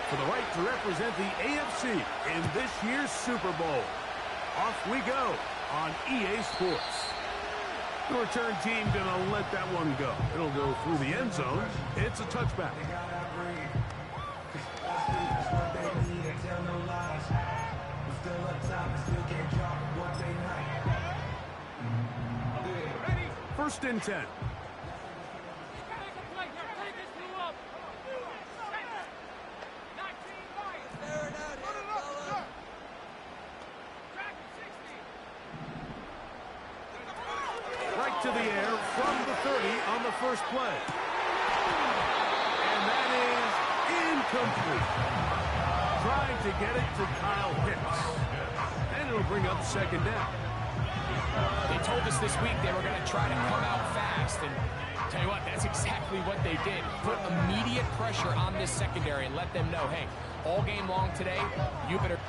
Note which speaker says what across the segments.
Speaker 1: For the right to represent the AFC in this year's Super Bowl. Off we go on EA Sports. The return team gonna let that one go. It'll go through the end zone. It's a touchback. First and 10. To the air from the 30 on the first play. And that is incomplete. Trying to get it to Kyle Hicks. And it'll bring up second down.
Speaker 2: They told us this week they were going to try to come out fast. And tell you what, that's exactly what they did. Put immediate pressure on this secondary and let them know, hey, all game long today, you better...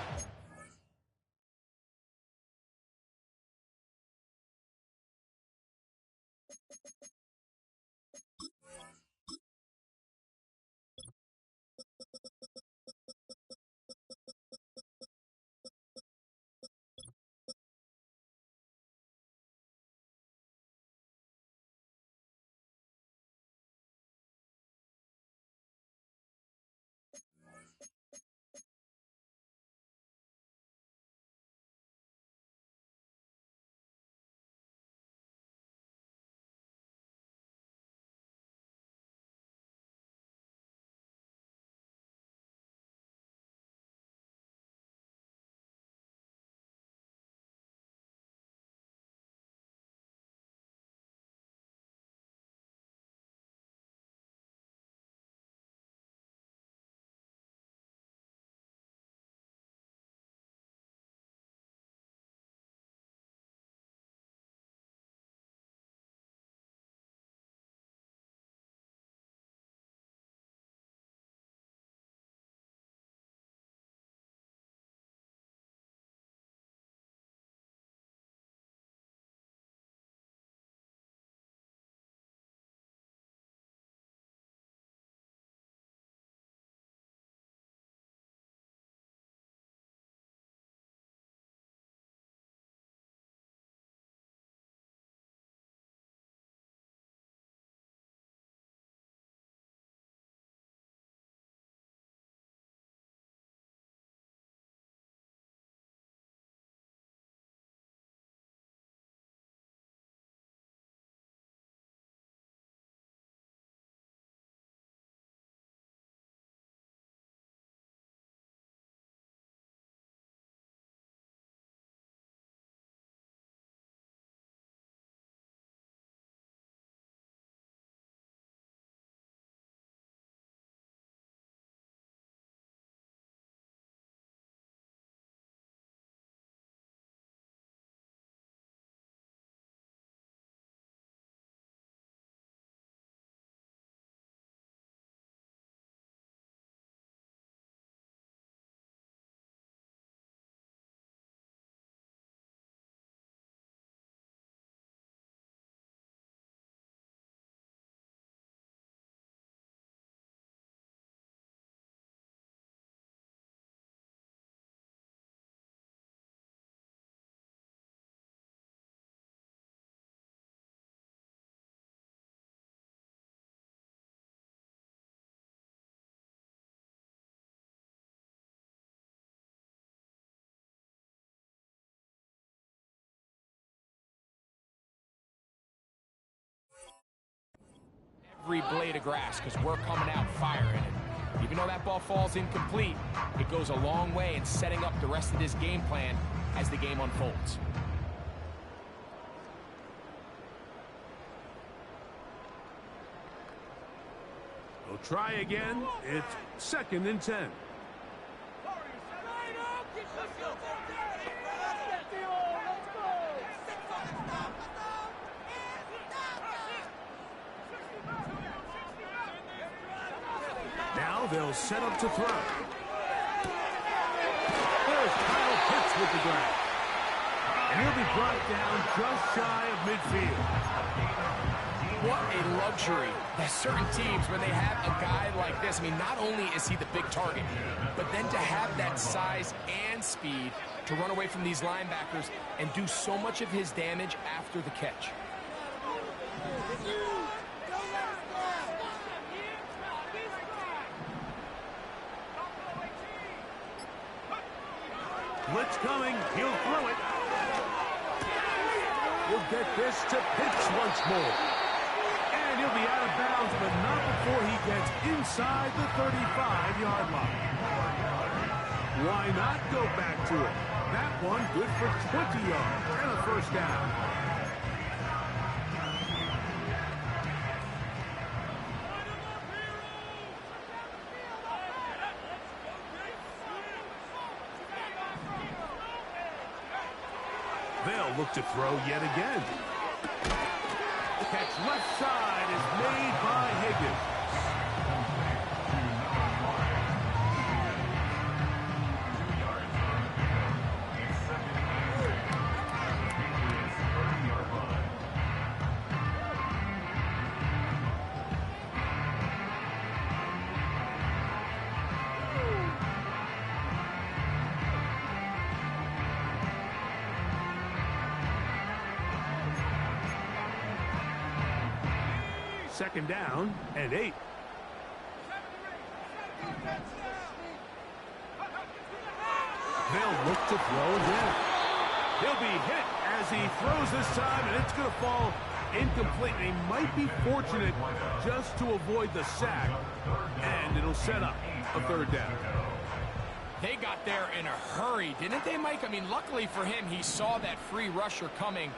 Speaker 2: Every blade of grass because we're coming out firing it. Even though that ball falls incomplete, it goes a long way in setting up the rest of this game plan as the game unfolds.
Speaker 1: We'll try again. It's second and 10. Now they'll set up to throw. There's Kyle Pitts with the grab. And he'll be brought down just shy of midfield.
Speaker 2: what a luxury that certain teams, when they have a guy like this, I mean, not only is he the big target, but then to have that size and speed to run away from these linebackers and do so much of his damage after the catch.
Speaker 1: Blitz coming. He'll throw it. He'll get this to Pitts once more. And he'll be out of bounds, but not before he gets inside the 35-yard line. Why not go back to it? That one good for 20 yards and a first down. They'll look to throw yet again. The catch left side is made by Higgins. Second down and 8. They'll look to throw again. He'll be hit as he throws this time, and it's going to fall incomplete. They might be fortunate just to avoid the sack, and it'll set up a third down.
Speaker 2: They got there in a hurry, didn't they, Mike? I mean, luckily for him, he saw that free rusher coming,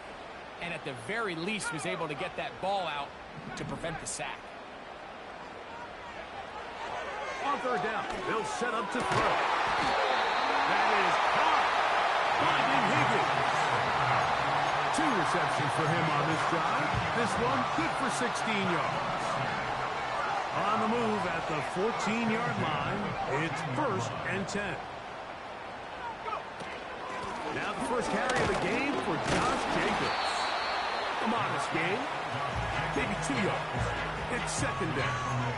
Speaker 2: and at the very least was able to get that ball out to prevent the sack.
Speaker 1: On third down, they'll set up to throw. That is caught. Finding Higgins. 2 receptions for him on this drive. This one good for 16 yards. On the move at the 14-yard line, it's 1st and 10. Now the first carry of the game for Josh Jacobs. A modest game. Maybe 2 yards. It's second down.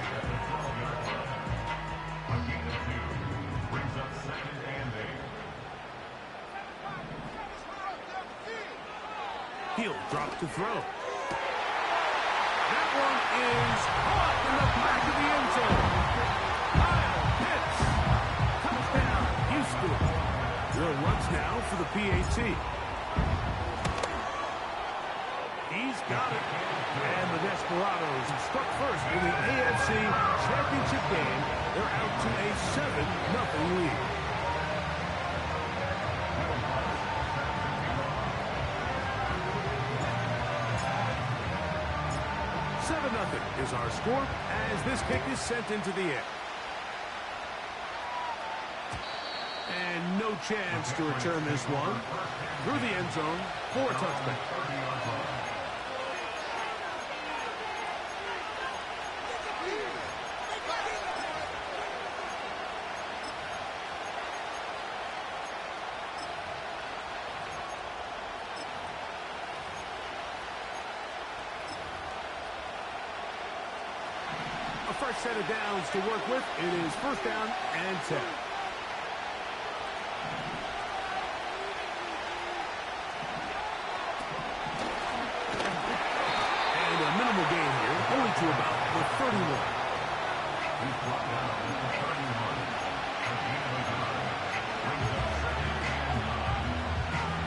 Speaker 1: He'll drop to throw. That one is caught in the back of the end zone. Kyle Pitts. Touchdown, Houston. Will runs now for the PAT. He's got it. And the Desperados struck first in the AFC Championship game. They're out to a 7-0 lead. 7-0 is our score as this kick is sent into the air. And no chance to return this one through the end zone for a touchback. First set of downs to work with. It is 1st down and 10. And a minimal gain here, only to about the 31.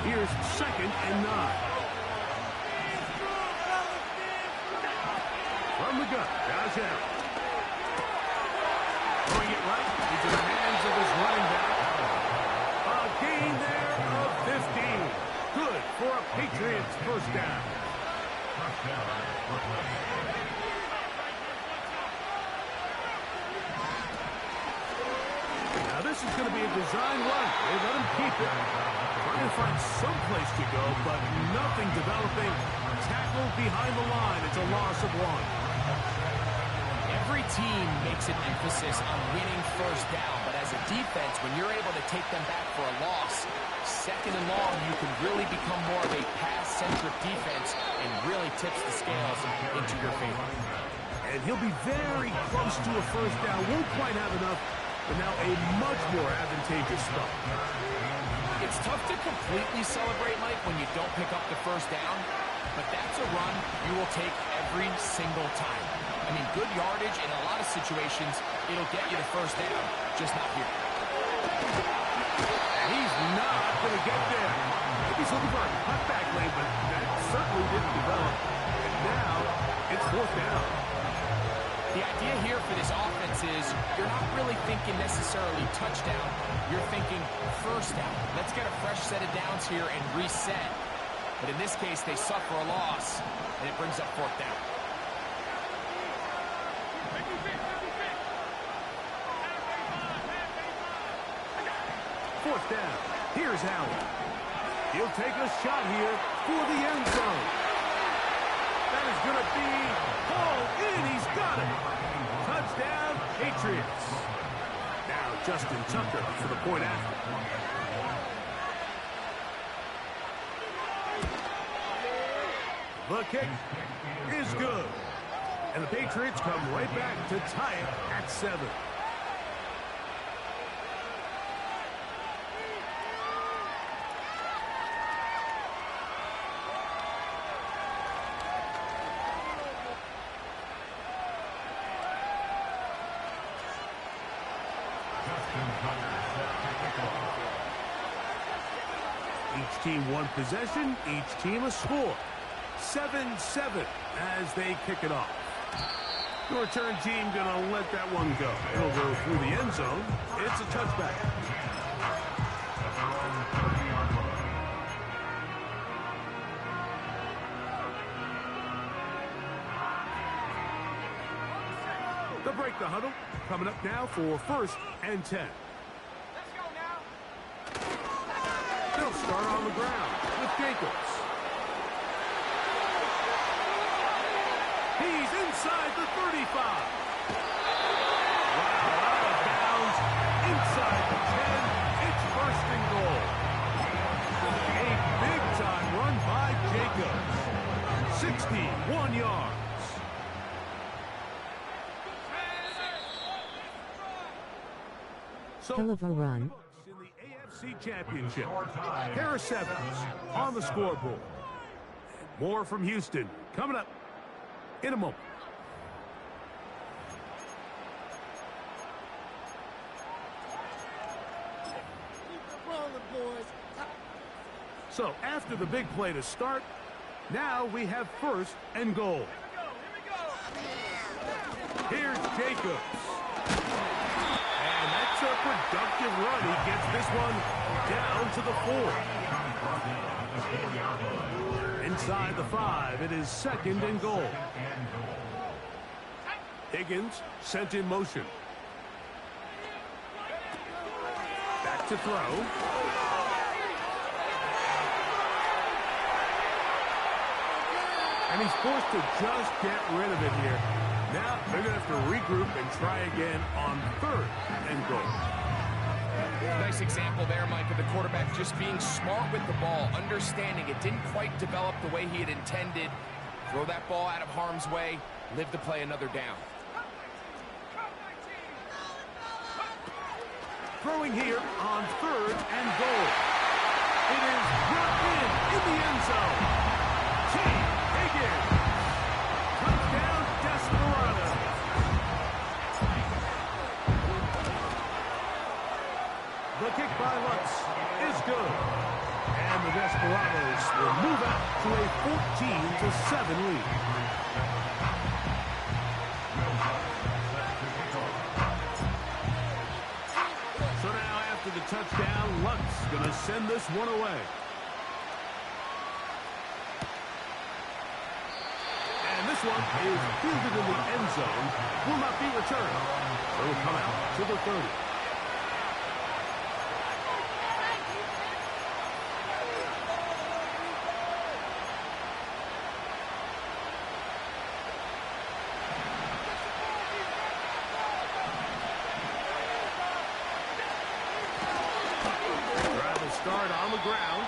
Speaker 1: Here's 2nd and 9. From the gun, Josh Allen. Throwing it right into the hands of his running back. A gain there of 15. Good for a Patriots first down. Now this is going to be a design run. They let him keep it. Trying to find some place to go, but nothing developing. Tackled behind the line. It's a loss of 1.
Speaker 2: Every team makes an emphasis on winning first down, but as as a defense, when you're able to take them back for a loss, second and long, you can really become more of a pass-centric defense and really tips the scales into your favor.
Speaker 1: And he'll be very close to a first down. Won't quite have enough, but now a much more advantageous start.
Speaker 2: It's tough to completely celebrate, Mike, when you don't pick up the first down, but that's a run you will take every single time. I mean, good yardage in a lot of situations, it'll get you the first down, just not here.
Speaker 1: And he's not going to get there. He's looking for a cutback lane, but that certainly didn't develop. And now it's fourth down.
Speaker 2: The idea here for this offense is you're not really thinking necessarily touchdown. You're thinking first down. Let's get a fresh set of downs here and reset. But in this case, they suffer a loss, and it brings up fourth down.
Speaker 1: Fourth down. Here's Allen. He'll take a shot here for the end zone. That is going to be hauled in. He's got it. Touchdown, Patriots. Now Justin Tucker for the point after. The kick is good. And the Patriots come right back to tie it at 7. Each team one possession, each team a score. 7-7 as they kick it off. The return team gonna let that one go. It'll go through the end zone. It's a touchback. They'll break the huddle. Coming up now for 1st and 10.
Speaker 2: Let's go now.
Speaker 1: They'll start on the ground with Jacobs. He's inside the 35. Wow, out of bounds, inside the 10. It's 1st and goal. A big-time run by Jacobs. 61 yards.
Speaker 3: Hell of a run.
Speaker 1: In the AFC Championship, Harris Evans on the scoreboard. More from Houston coming up in a moment. So after the big play to start, now we have 1st and goal. Here's Jacobs. And that's a productive run. He gets this one down to the 4. Inside the 5, it is 2nd and goal. Higgins sent in motion. Back to throw. And he's forced to just get rid of it here. Now they're going to have to regroup and try again on 3rd and goal.
Speaker 2: Nice example there, Mike, of the quarterback just being smart with the ball, understanding it didn't quite develop the way he had intended. Throw that ball out of harm's way, live to play another down.
Speaker 1: Throwing here on 3rd and goal. It is brought in the end zone. T. Higgins. Touchdown, Desperado. The kick by Lutz is good. And the Desperados will move out to a 14-7 lead. So now after the touchdown, Lutz going to send this one away. And this one is fielded in the end zone. Will not be returned. So it'll come out to the 30. start on the ground.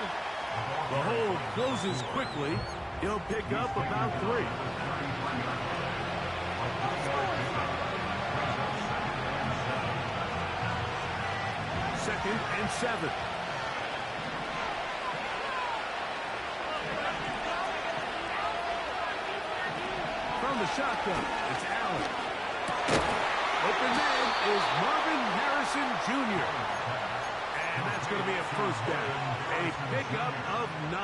Speaker 1: The hold closes quickly. He'll pick up about 3. Second and 7. From the shotgun, it's Allen. Open man is Marvin Harrison Jr. And that's going to be a first down. A pickup of 9.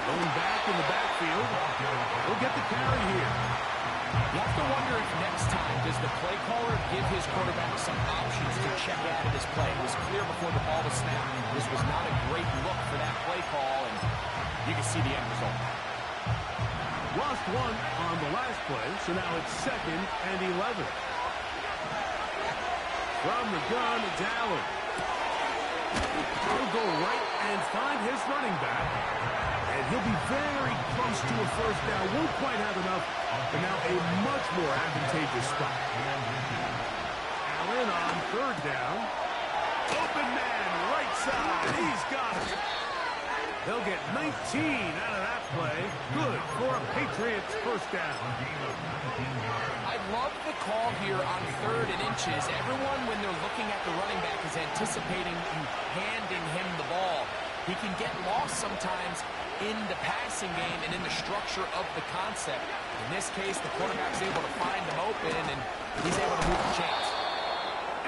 Speaker 1: Going back in the backfield. He'll get the carry here.
Speaker 2: You have to wonder if next time does the play caller give his quarterback some options to check out of this play. It was clear before the ball was snapped. This was not a great look for that play call, and you can see the end result.
Speaker 1: Lost 1 on the last play, so now it's 2nd and 11. From the gun, it's Allen. He'll go right and find his running back. And he'll be very close to a first down. Won't quite have enough, but now a much more advantageous spot. Allen on 3rd down. Open man, right side. He's got it. They'll get 19 out of that play. Good for a Patriots first down.
Speaker 2: I love the call here on 3rd and inches. Everyone, when they're looking at the running back, is anticipating you handing him the ball. He can get lost sometimes in the passing game and in the structure of the concept. In this case, the quarterback's able to find him open, and he's able to move the chains.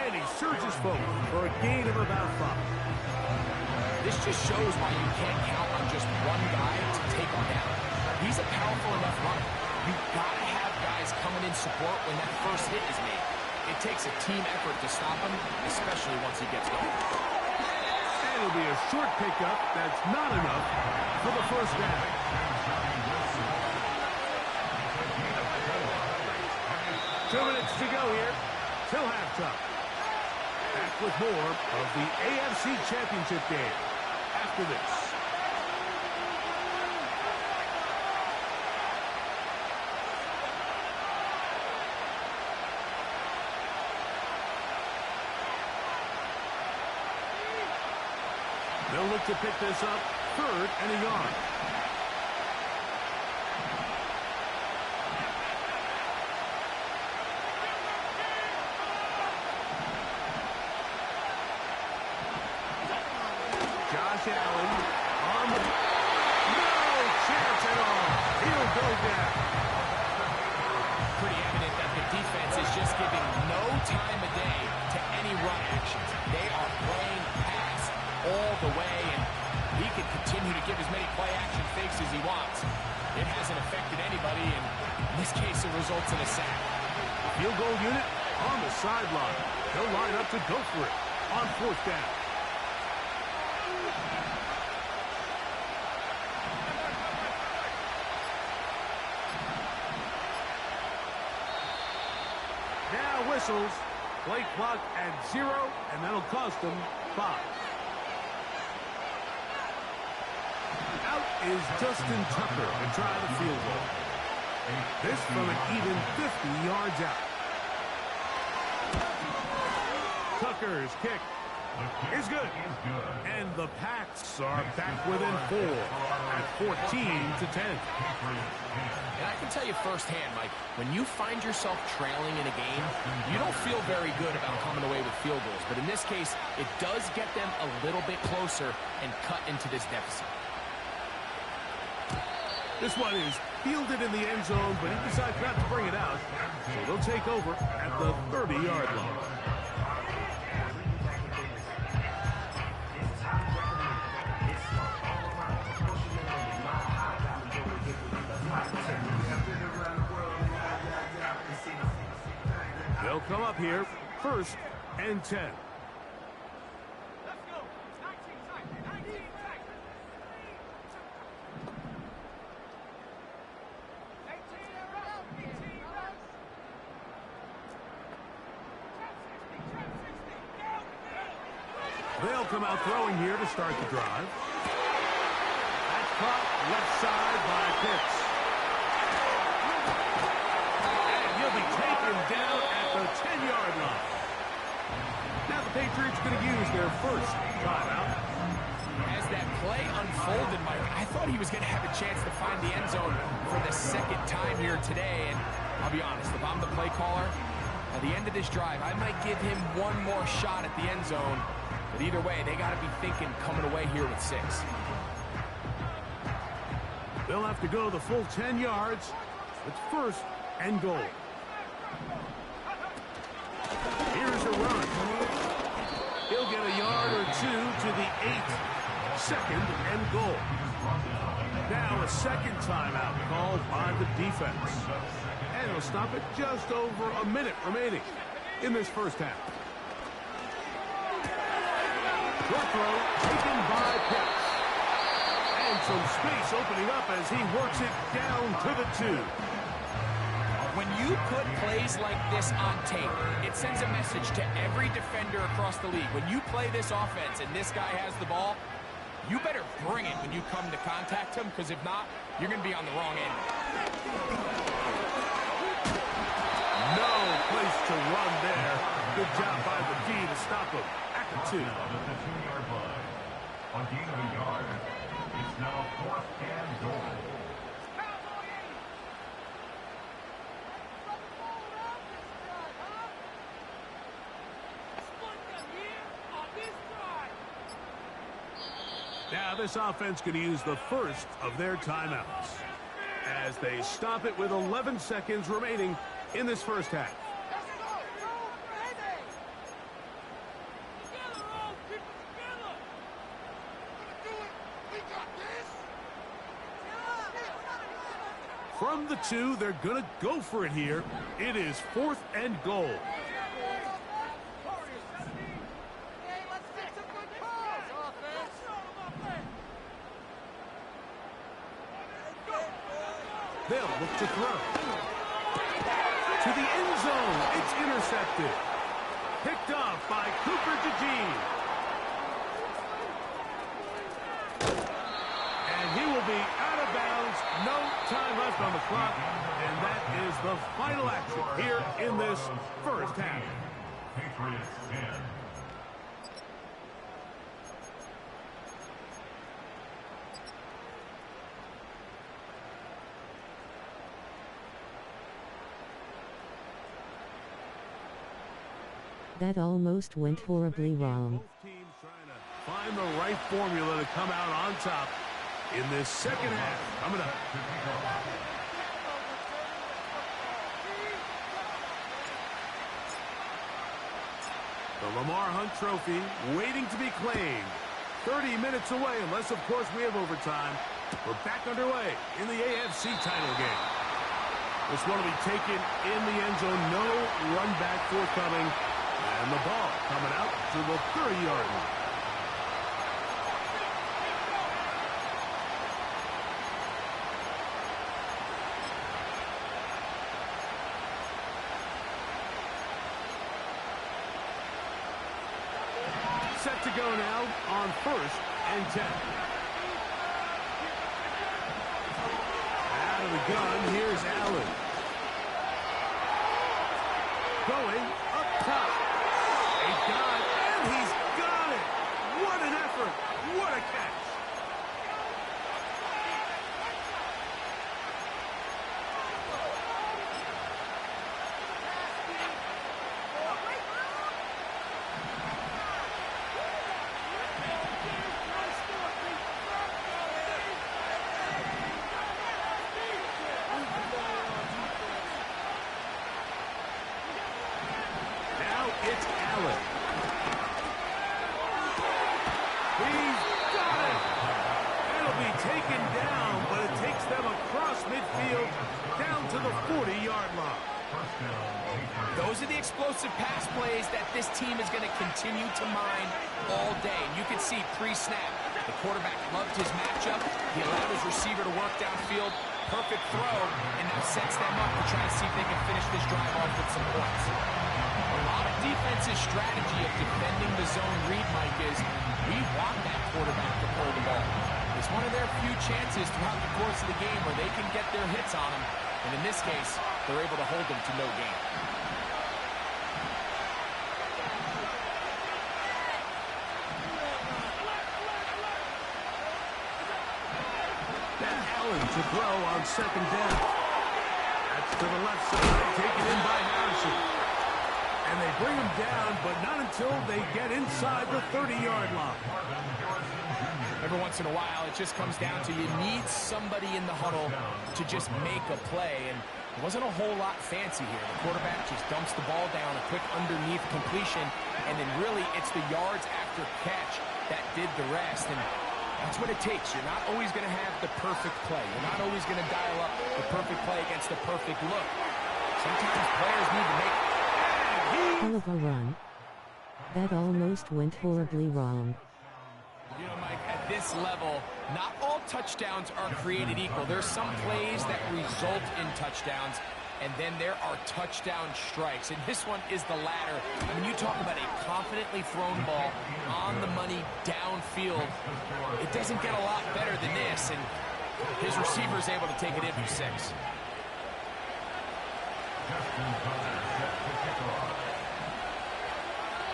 Speaker 1: And he surges forward for a gain of about 5.
Speaker 2: This just shows why you can't count on just one guy to take him down. He's a powerful enough runner. You've got to have guys coming in support when that first hit is made. It takes a team effort to stop him, especially once he gets going.
Speaker 1: And it'll be a short pickup. That's not enough for the first down. Two minutes to go here till halftime. Back with more of the AFC Championship game after this. They'll look to pick this up 3rd and a yard. Josh Allen on the... No chance at all. He'll go down.
Speaker 2: Pretty evident that the defense is just giving no time of day to any run actions. They are playing pass all the way, and he can continue to give as many play-action fakes as he wants. It hasn't affected anybody, and in this case, it results in a sack.
Speaker 1: Field goal unit on the sideline. They'll line up to go for it on 4th down. Now whistles. Play clock at 0, and that'll cost them 5. Out is Justin Tucker to try the field goal. This from an even 50 yards out. Tucker's kick is good. And the Pats are back within 4 at 14-10.
Speaker 2: And I can tell you firsthand, Mike, when you find yourself trailing in a game, you don't feel very good about coming away with field goals. But in this case, it does get them a little bit closer and cut into this deficit.
Speaker 1: This one is fielded in the end zone, but he decides not to bring it out. So they'll take over at the 30-yard line. They'll come up here, 1st and 10. They'll come out throwing here to start the drive. That's caught left side by Pitts. And he'll be taken taken down at the 10-yard line. Now the Patriots going to use their first timeout.
Speaker 2: As that play unfolded, Mike, I thought he was going to have a chance to find the end zone for the second time here today. And I'll be honest, if I'm the play caller, at the end of this drive, I might give him one more shot at the end zone. But either way, they got to be thinking coming away here with 6.
Speaker 1: They'll have to go the full 10 yards. It's first and goal. Here's a run. He'll get a yard or 2 to the 8. Second and goal. Now a second timeout called by the defense. And it'll stop it just over a minute remaining in this first half. Short throw taken by Pitts. And some space opening up as he works it down to the 2.
Speaker 2: When you put plays like this on tape, it sends a message to every defender across the league. When you play this offense and this guy has the ball, you better bring it when you come to contact him, because if not, you're going to be on the wrong end.
Speaker 1: No place to run there. Good job by the D to stop him at the 2.
Speaker 3: On gain of a yard, it's now 4th and goal.
Speaker 1: Now this offense going to use the first of their timeouts as they stop it with 11 seconds remaining in this first half. From the 2, they're going to go for it here. It is 4th and goal. They'll look to throw. To the end zone. It's intercepted. Picked off by Cooper DeJean. And he will be out of bounds. No time left on the clock. And that is the final action here in this first half.
Speaker 3: Patriots 10.
Speaker 4: That almost went horribly wrong.
Speaker 1: Both teams trying to find the right formula to come out on top in this second half. Coming up. The Lamar Hunt Trophy waiting to be claimed. 30 minutes away, unless, of course, we have overtime. We're back underway in the AFC title game. This one will be taken in the end zone. No run back forthcoming. And the ball coming out to the 30-yard line. Set to go now on 1st and 10. Out of the gun, here's Allen. Going up top. He got it, and he's got it. What an effort. What a catch. Now it's Allen. He's got it. It'll be taken down, but it takes them across midfield down to the 40-yard line.
Speaker 2: Those are the explosive pass plays that this team is going to continue to mine all day. And you can see pre-snap, the quarterback loved his matchup. He allowed his receiver to work downfield. Perfect throw, and now sets them up to try to see if they can finish this drive off with some points. A lot of defense's strategy of defending the zone read, Mike, is we want that quarterback to throw the ball. It's one of their few chances throughout the course of the game where they can get their hits on him. And in this case, they're able to hold them to no gain.
Speaker 1: Allen to throw on second down. That's to the left side, taken in by Harrison. And they bring him down, but not until they get inside the 30-yard line.
Speaker 2: Every once in a while, it just comes down to you need somebody in the huddle to just make a play. And it wasn't a whole lot fancy here. The quarterback just dumps the ball down, a quick underneath completion, and then really it's the yards after catch that did the rest. And that's what it takes. You're not always going to have the perfect play. You're not always going to dial up the perfect play against the perfect look. Sometimes players need to make...
Speaker 4: Hell of a run. That almost went horribly wrong.
Speaker 2: You know, Mike, at this level, not all touchdowns are created equal. There's some plays that result in touchdowns, and then there are touchdown strikes. And this one is the latter. When you talk about a confidently thrown ball on the money downfield, it doesn't get a lot better than this, and his receiver is able to take it in for 6.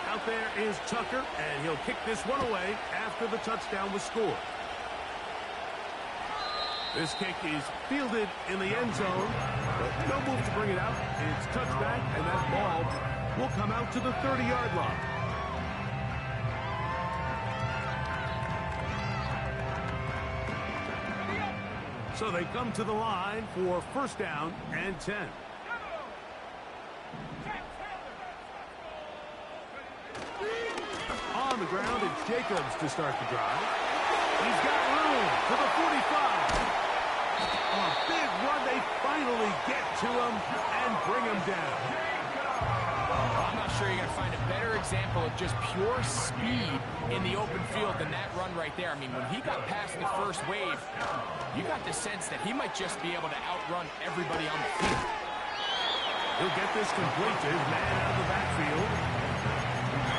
Speaker 1: Out there is Tucker, and he'll kick this one away after the touchdown was scored. This kick is fielded in the end zone, but no move to bring it out. It's touchback, and that ball will come out to the 30-yard line. So they come to the line for first down and 10. On the ground, it's Jacobs to start the drive. He's got room to the 45. A big run. They finally get to him and bring him down.
Speaker 2: I'm not sure you're going to find a better example of just pure speed in the open field than that run right there. I mean, when he got past the first wave, you got the sense that he might just be able to outrun everybody on the field.
Speaker 1: He'll get this complete to his man out of the backfield.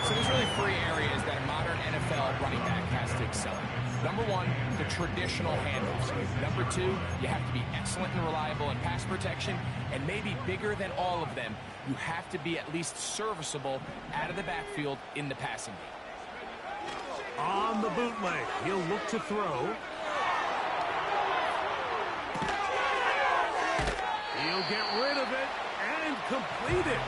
Speaker 2: So there's really 3 areas that a modern NFL running back has to excel in. Number 1, the traditional handles. Number 2, you have to be excellent and reliable in pass protection. And maybe bigger than all of them, you have to be at least serviceable out of the backfield in the passing game.
Speaker 1: On the bootleg, he'll look to throw. He'll get rid of it and complete it.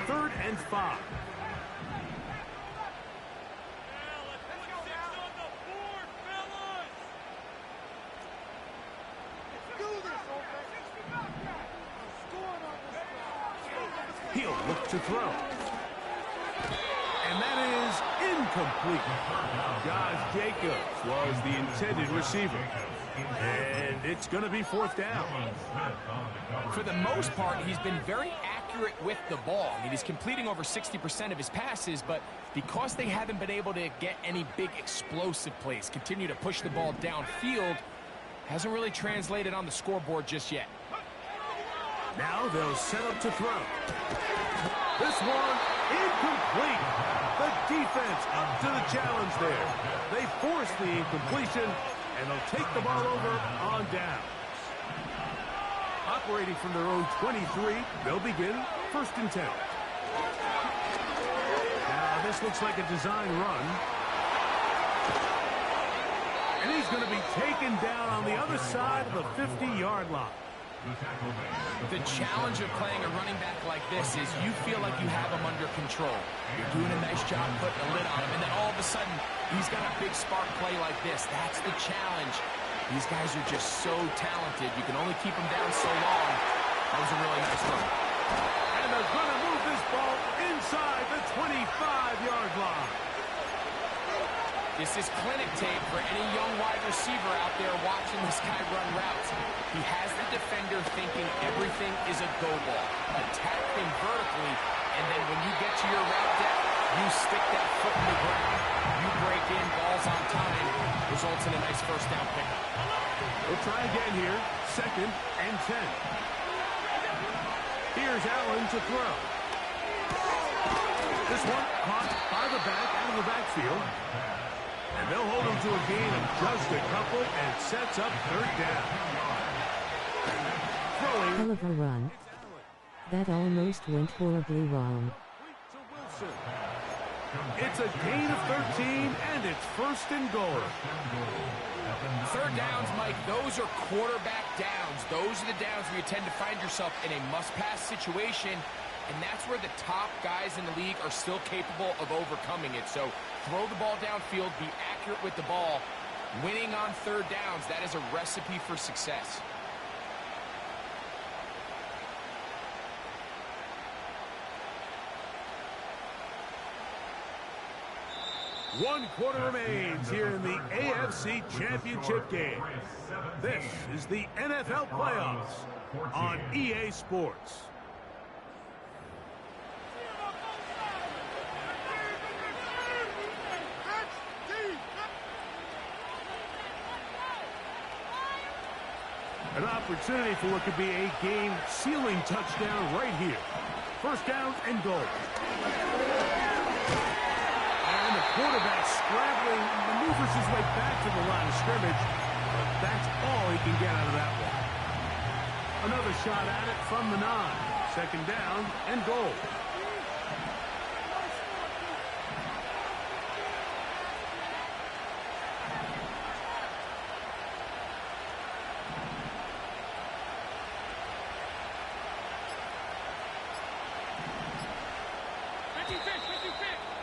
Speaker 1: Third and 5. He'll look to throw. And that is incomplete. Josh Jacobs was the intended receiver. And it's going to be fourth down.
Speaker 2: For the most part, he's been very accurate with the ball. I mean, he's completing over 60% of his passes, but because they haven't been able to get any big explosive plays, continue to push the ball downfield, hasn't really translated on the scoreboard just yet.
Speaker 1: Now they'll set up to throw. This one, incomplete. The defense up to the challenge there. They force the incompletion, and they'll take the ball over on downs. Operating from their own 23, they'll begin first and 10. Now this looks like a design run. And he's going to be taken down on the other side of the 50-yard line.
Speaker 2: The challenge of playing a running back like this is you feel like you have him under control. You're doing a nice job putting a lid on him, and then all of a sudden, he's got a big spark play like this. That's the challenge. These guys are just so talented. You can only keep them down so long. That was a really nice run.
Speaker 1: And they're going to move this ball inside the 25-yard line.
Speaker 2: This is clinic tape for any young wide receiver out there watching this guy run routes. He has the defender thinking everything is a go ball. Attack him vertically, and then when you get to your route depth, you stick that foot in the ground, you break in, balls on time, results in a nice first down pickup.
Speaker 1: We'll try again here, second and 10. Here's Allen to throw. This one caught by the back out of the backfield. And they'll hold him to a gain of just a couple and sets up third down. Throwing.
Speaker 4: Hell of a run. That almost went horribly wrong.
Speaker 1: To Wilson. It's a gain of 13, and it's first and goal.
Speaker 2: Third downs, Mike, those are quarterback downs. Those are the downs where you tend to find yourself in a must-pass situation, and that's where the top guys in the league are still capable of overcoming it. So throw the ball downfield, be accurate with the ball. Winning on third downs, that is a recipe for success.
Speaker 1: One quarter remains here in the AFC Championship game. This is the NFL Playoffs on EA Sports. An opportunity for what could be a game-sealing touchdown right here. First down and goal. And the quarterback scrambling, maneuvers his way back to the line of scrimmage. But that's all he can get out of that one. Another shot at it from the 9. Second down and goal.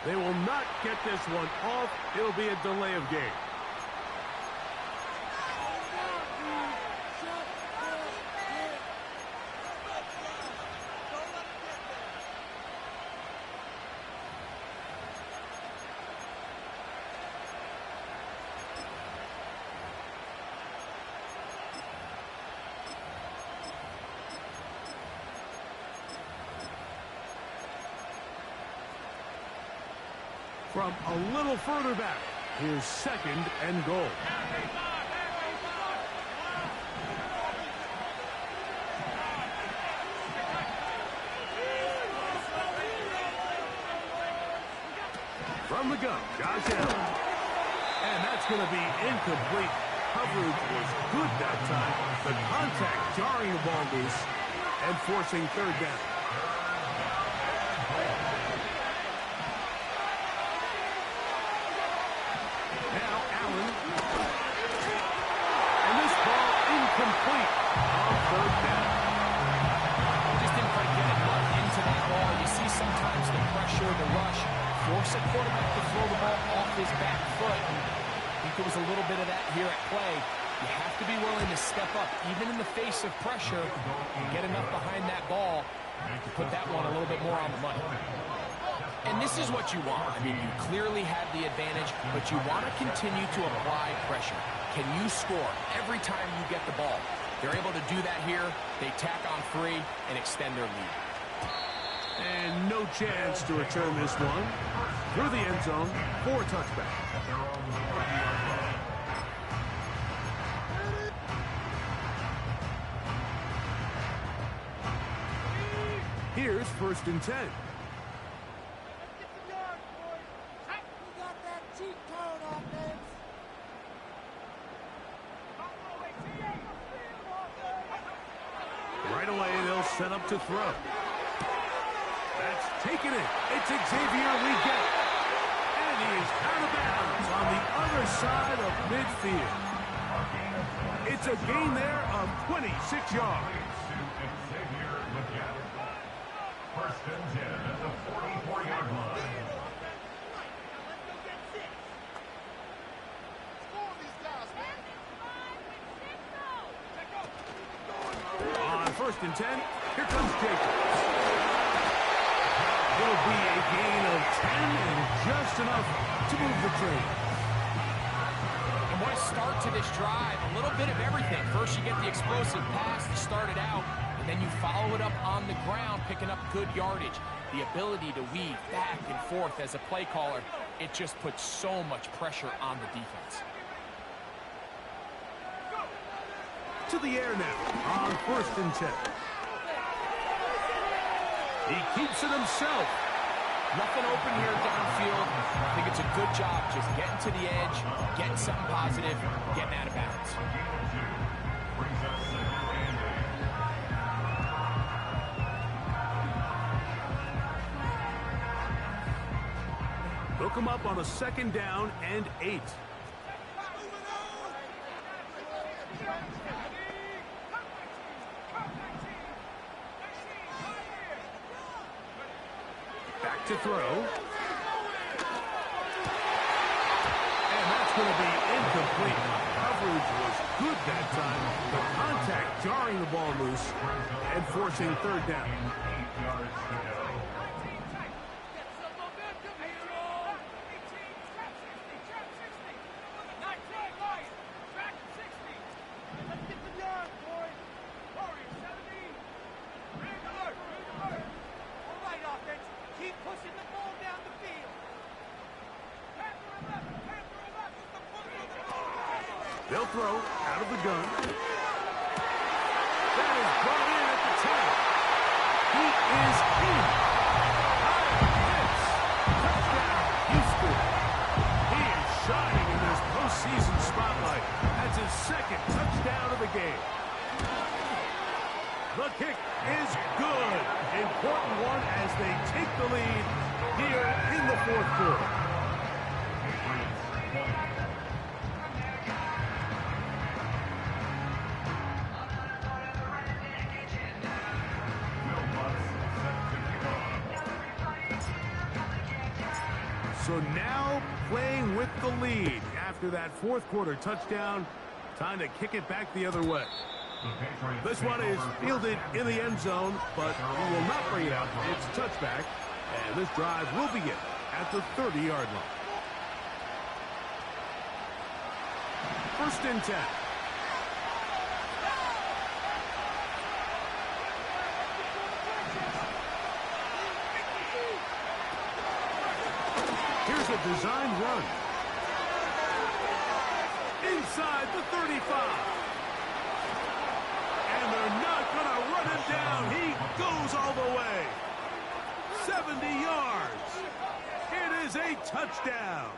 Speaker 1: They will not get this one off. It'll be a delay of game. From a little further back, here's second and goal. From the gun, Josh Allen. And that's going to be incomplete. Coverage was good that time. The contact jarring the ball loose and forcing third down. Complete on third down.
Speaker 2: Just didn't quite get enough into that ball. You see sometimes the pressure, the rush, force a quarterback to throw the ball off his back foot. I think there was a little bit of that here at play. You have to be willing to step up, even in the face of pressure, and get enough behind that ball to put that one a little bit more on the money. And this is what you want. I mean, you clearly have the advantage, but you want to continue to apply pressure. Can you score every time you get the ball? They're able to do that here. They tack on 3 and extend their lead.
Speaker 1: And no chance to return this one. Through the end zone for a touchback. Here's first and 10. Right away, they'll set up to throw. That's taken it. It's Xavier Legette. And he is out of bounds on the other side of midfield. It's a gain there of 26 yards.
Speaker 3: First and 10 at the 44-yard line.
Speaker 1: On first and 10, here comes Jacobs. It'll be a gain of 10 and just enough to move the train.
Speaker 2: And what a start to this drive. A little bit of everything. First, you get the explosive pass to start it out, and then you follow it up on the ground, picking up good yardage. The ability to weave back and forth as a play caller, it just puts so much pressure on the defense.
Speaker 1: To the air now on first and 10. He keeps it himself.
Speaker 2: Nothing open here downfield. I think it's a good job just getting to the edge, getting something positive, getting out of bounds.
Speaker 1: They'll come up on a 2nd down and 8. Back to throw. And that's going to be incomplete. Coverage was good that time. The contact jarring the ball loose and forcing 3rd down.
Speaker 3: 8 yards to go.
Speaker 1: They'll throw out of the gun. That is brought in at the 10. He is in. Touchdown, Houston. He is shining in this postseason spotlight. That's his 2nd touchdown of the game. The kick is good. Important one as they take the lead here in the 4th quarter. So now playing with the lead after that 4th quarter touchdown. Time to kick it back the other way. This one is fielded in the end zone, but he will not bring it out. It's a touchback, and this drive will begin at the 30-yard line. 1st and 10. Here's a designed run. Inside the 35. And they're not going to run him down. He goes all the way. 70 yards. It is a touchdown.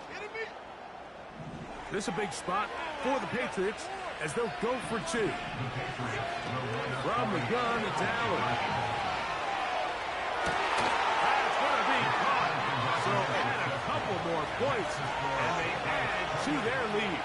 Speaker 1: This is a big spot for the Patriots as they'll go for 2. From the gun, it's Allen. That's going to be caught. So add a couple more points, and they add to their lead.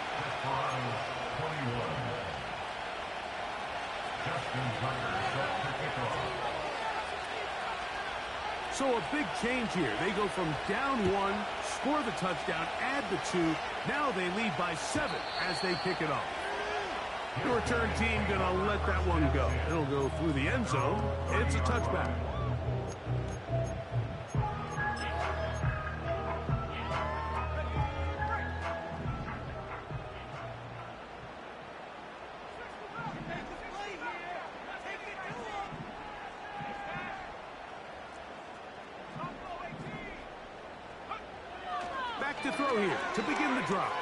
Speaker 1: So a big change here. They go from down 1, score the touchdown, add the 2. Now they lead by 7 as they kick it off. The return team going to let that one go. It'll go through the end zone. It's a touchback. To throw here to begin the drop.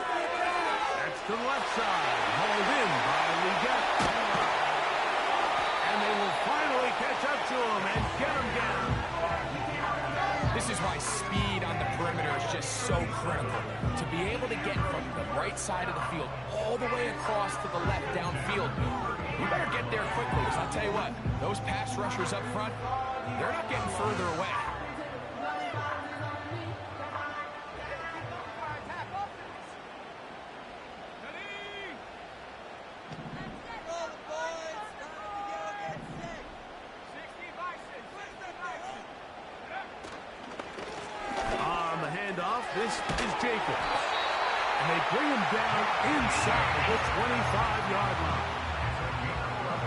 Speaker 1: That's to the left side. Hauled in by Leggett. And they will finally catch up to him and get him down.
Speaker 2: This is why speed on the perimeter is just so critical. To be able to get from the right side of the field all the way across to the left downfield, you better get there quickly, because I'll tell you what, those pass rushers up front, they're not getting further away.
Speaker 1: This is Jacobs. And they bring him down inside the 25-yard line.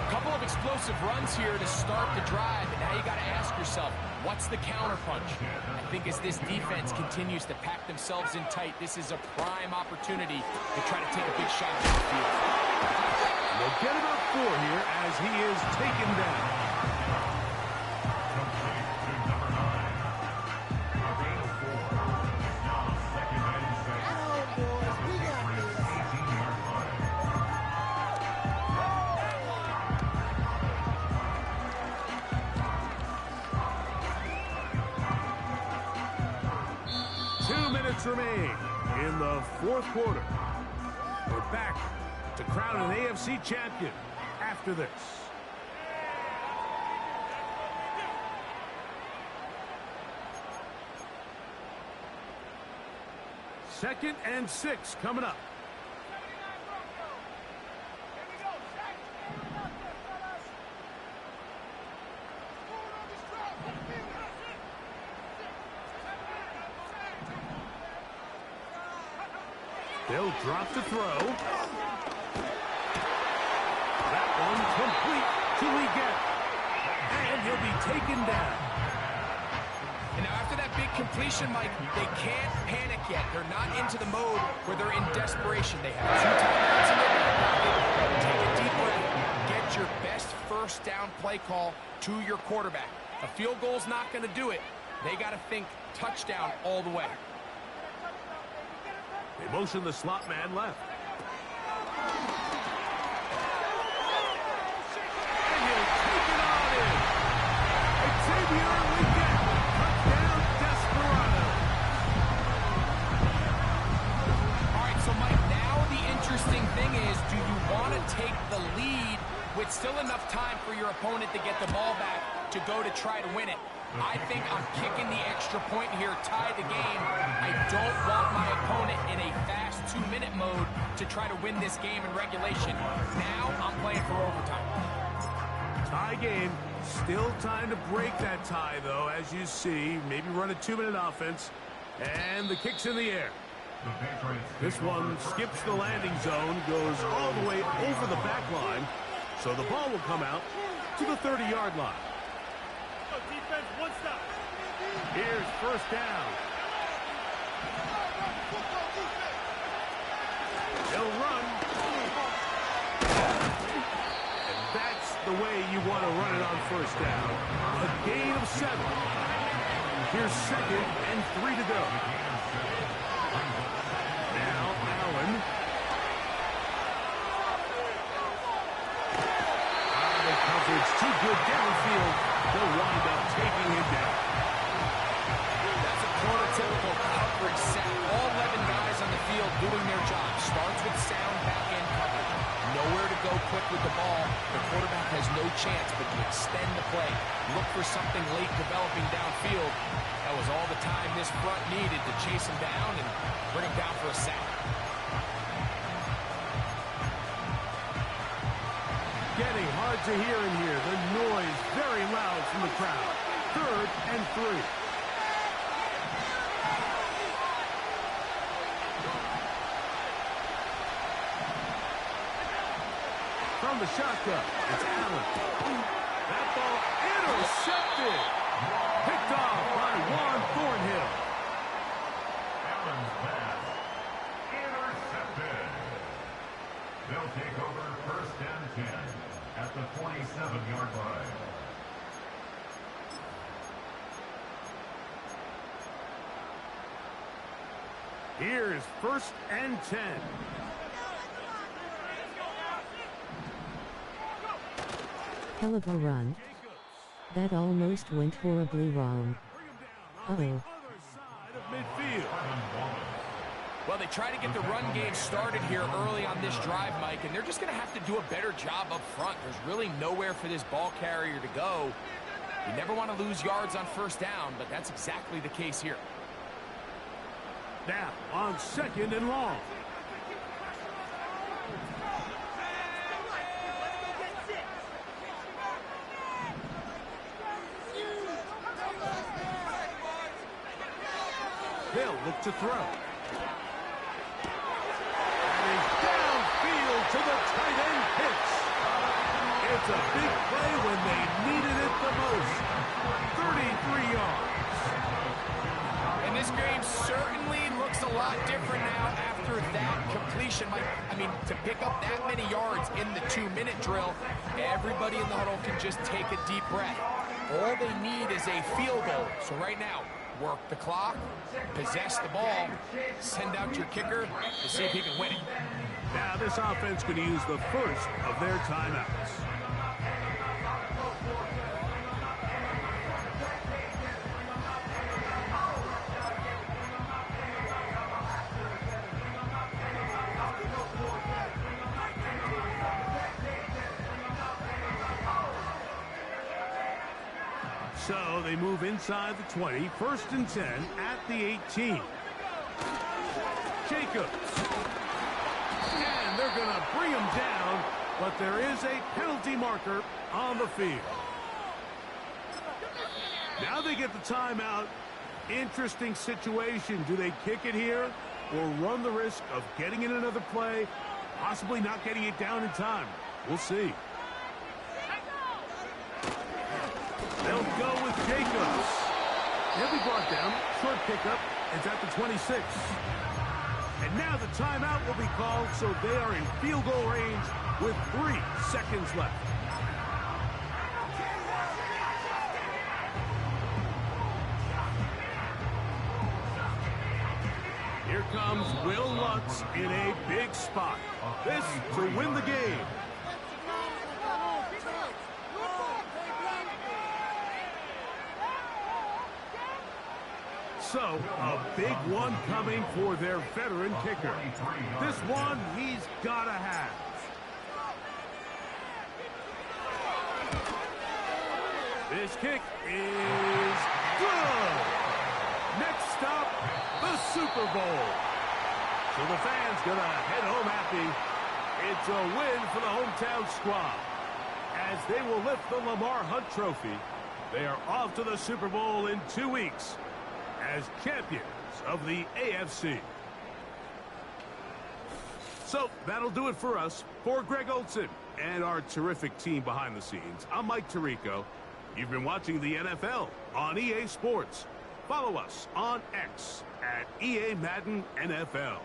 Speaker 2: A couple of explosive runs here to start the drive, and now you got to ask yourself, what's the counterpunch? I think as this defense continues to pack themselves in tight, this is a prime opportunity to try to take a big shot at the field.
Speaker 1: They'll get about 4 here as he is taken down. remain in the fourth quarter. We're back to crown an AFC champion after this. Second and 6 coming up. They'll drop to throw. That one complete till he gets it. And he'll be taken down.
Speaker 2: And now after that big completion, Mike, they can't panic yet. They're not into the mode where they're in desperation. They have 2 timeouts in their back pocket. Take a deep breath. Get your best first down play call to your quarterback. A field goal's not going to do it. They got to think touchdown all the way.
Speaker 1: They motion the slot man left. And he'll take it on in. Xavier Weekend. Touchdown, Desperado.
Speaker 2: All right, so Mike, now the interesting thing is, do you want to take the lead with still enough time for your opponent to get the ball back to go to try to win it? I think I'm kicking the extra point here, tie the game. I don't want my opponent in a fast 2-minute mode to try to win this game in regulation. Now I'm playing for overtime.
Speaker 1: Tie game. Still time to break that tie, though, as you see. Maybe run a 2-minute offense. And the kick's in the air. This one skips the landing zone, goes all the way over the back line. So the ball will come out to the 30-yard line.
Speaker 5: Defense, one stop.
Speaker 1: Here's first down. He'll run. And that's the way you want to run it on first down. A gain of 7. Here's second and 3 to go. Now Allen. The coverage too good downfield. They'll wind up taking him down.
Speaker 2: That's a prototypical coverage set. All 11 guys on the field doing their job. Starts with sound back-end coverage. Nowhere to go quick with the ball. The quarterback has no chance but to extend the play. Look for something late developing downfield. That was all the time this front needed to chase him down and bring him down for a sack.
Speaker 1: Getting hard to hear in here. The noise very loud from the crowd. 3rd and 3. From the shotgun, it's Allen. That ball intercepted. Picked off by Juan Thornhill.
Speaker 3: Allen's pass intercepted. They'll take over first and 10 at the 47-yard line.
Speaker 1: Here's first and 10.
Speaker 4: Hell of a run. That almost went horribly wrong.
Speaker 1: Other side of midfield.
Speaker 2: Well, they try to get the run game started here early on this drive, Mike, and they're just going to have to do a better job up front. There's really nowhere for this ball carrier to go. You never want to lose yards on first down, but that's exactly the case here.
Speaker 1: Now on second and long. They'll look to throw. And he's downfield to the tight end pitch. It's a big play when they needed it the most. 33 yards.
Speaker 2: And this game certainly looks a lot different now after that completion. I mean, to pick up that many yards in the 2-minute drill, everybody in the huddle can just take a deep breath. All they need is a field goal. So right now, work the clock, possess the ball, send out your kicker to see if he can win it.
Speaker 1: Now this offense going to use the first of their timeouts. So they move inside the 20, 1st and 10 at the 18. Jacobs. And they're going to bring him down, but there is a penalty marker on the field. Now they get the timeout. Interesting situation. Do they kick it here or run the risk of getting in another play, possibly not getting it down in time? We'll see. They'll go with Jacobs. He'll be brought down. Short pickup. It's at the 26. And now the timeout will be called, so they are in field goal range with 3 seconds left. Here comes Will Lutz in a big spot. This to win the game. So, a big one coming for their veteran kicker. This one he's got to have. This kick is good. Next stop, the Super Bowl. So the fans going to head home happy. It's a win for the hometown squad. As they will lift the Lamar Hunt Trophy, they are off to the Super Bowl in 2 weeks as champions of the AFC. So that'll do it for us. For Greg Olson and our terrific team behind the scenes, I'm Mike Tirico. You've been watching the NFL on EA Sports. Follow us on X at EA Madden NFL.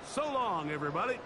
Speaker 1: So long, everybody.